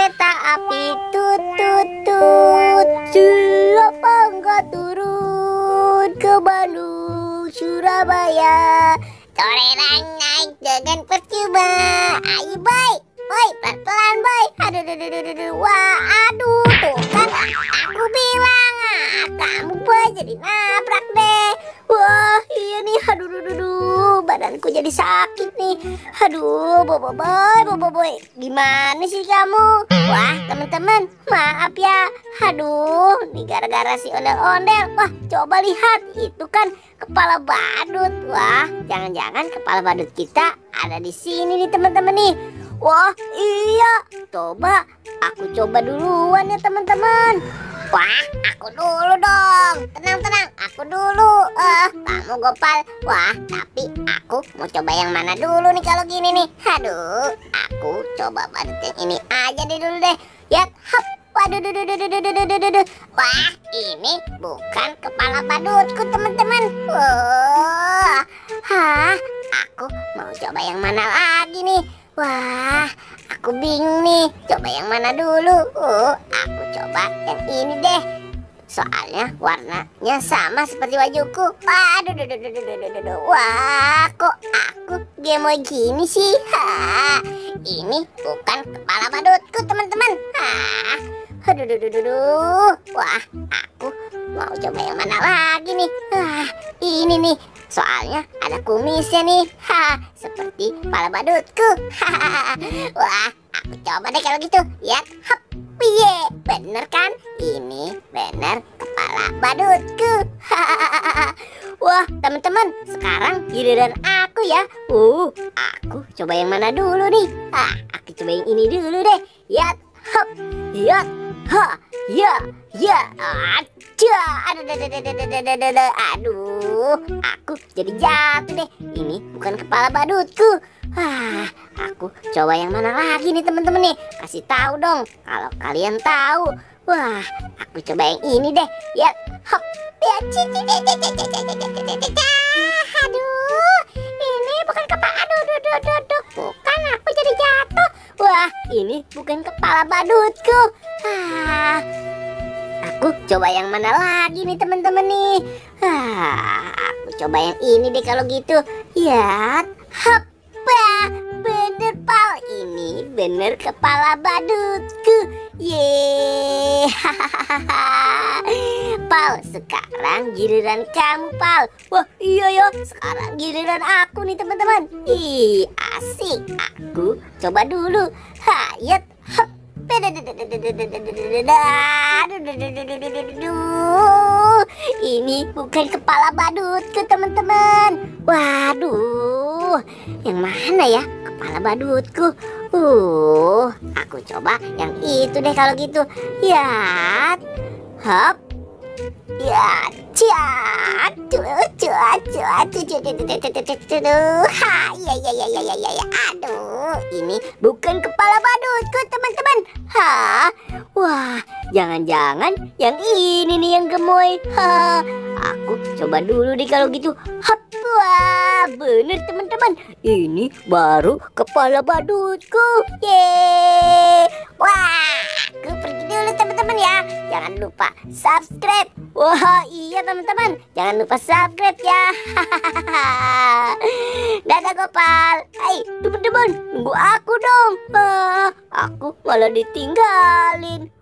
kereta api tut tut tut. Siapa nggak turun ke Bandung Surabaya? Toreran naik dengan percuma. Ayo boy, boy pelan-pelan boy. Aduh, aduh, aduh, aduh, aduh. Wah, aduh, tuh kan aku bilang, kamu boy jadi nabrak deh. Wah, iya nih, aduh, aduh, aduh, aduh. Badanku jadi sakit nih. Aduh, boy, gimana sih kamu? Wah, teman-teman, maaf ya. Aduh, ini gara-gara si ondel-ondel. Wah, coba lihat, itu kan kepala badut. Wah, jangan-jangan kepala badut kita ada di sini nih teman-teman nih. Wah, iya. Coba, aku coba duluan ya teman-teman. Wah, aku dulu dong. Tenang, aku dulu. Kamu Gopal. Wah, tapi aku mau coba yang mana dulu nih kalau gini nih. Aduh, aku coba badut yang ini aja deh dulu deh. Ya, hop. Waduh, duh. Wah, ini bukan kepala badutku teman-teman. Wah, aku mau coba yang mana lagi nih. Wah, aku bingung nih. Coba yang mana dulu? Aku coba yang ini deh. Soalnya warnanya sama seperti wajuku. Waduh, duh. Wah, kok aku gemoy gini sih? Ini bukan kepala badutku teman-teman. Aduh. Wah, aku mau coba yang mana lagi nih? Ini nih. Soalnya ada kumisnya nih. Seperti kepala badutku. Wah, aku coba deh kalau gitu. Ya, hop. Piye, bener kan? Ini bener kepala badutku. Wah, teman-teman, sekarang giliran aku ya. Aku coba yang mana dulu nih? Aku coba yang ini dulu deh. Ya, hop. Ya, aja. Aduh, aku jadi jatuh deh. Ini bukan kepala badutku. Aku coba yang mana lagi nih teman-teman nih? Kasih tahu dong kalau kalian tahu. Wah, aku coba yang ini deh. Ya, hop. Ya, aduh, ini bukan kepala. Aduh. Bukan, aku jadi jatuh. Wah, ini bukan kepala badutku. Aku coba yang mana lagi nih teman-teman nih? Aku coba yang ini deh kalau gitu. Ya, hop. Bener pal, ini bener kepala badutku. Yeay. Pal, sekarang giliran kamu pal. Wah iya ya, sekarang giliran aku nih teman-teman. Ih, asik. Aku coba dulu. Hayat, hop. Ini bukan kepala badutku teman-teman. Waduh, yang mana ya kepala badutku? Aku coba yang itu deh kalau gitu. Ya, hop. Ya, aduh, ini bukan kepala badutku teman-teman. Wah, jangan-jangan yang ini nih yang gemoy. Aku coba dulu deh kalau gitu. Wah, bener teman-teman, ini baru kepala badutku. Yeay. Wah, aku pergi dulu teman-teman ya. Jangan lupa subscribe. Wah iya teman-teman, jangan lupa subscribe ya. Dadah Gopal. Hai teman-teman, tunggu aku dong. Aku malah ditinggalin.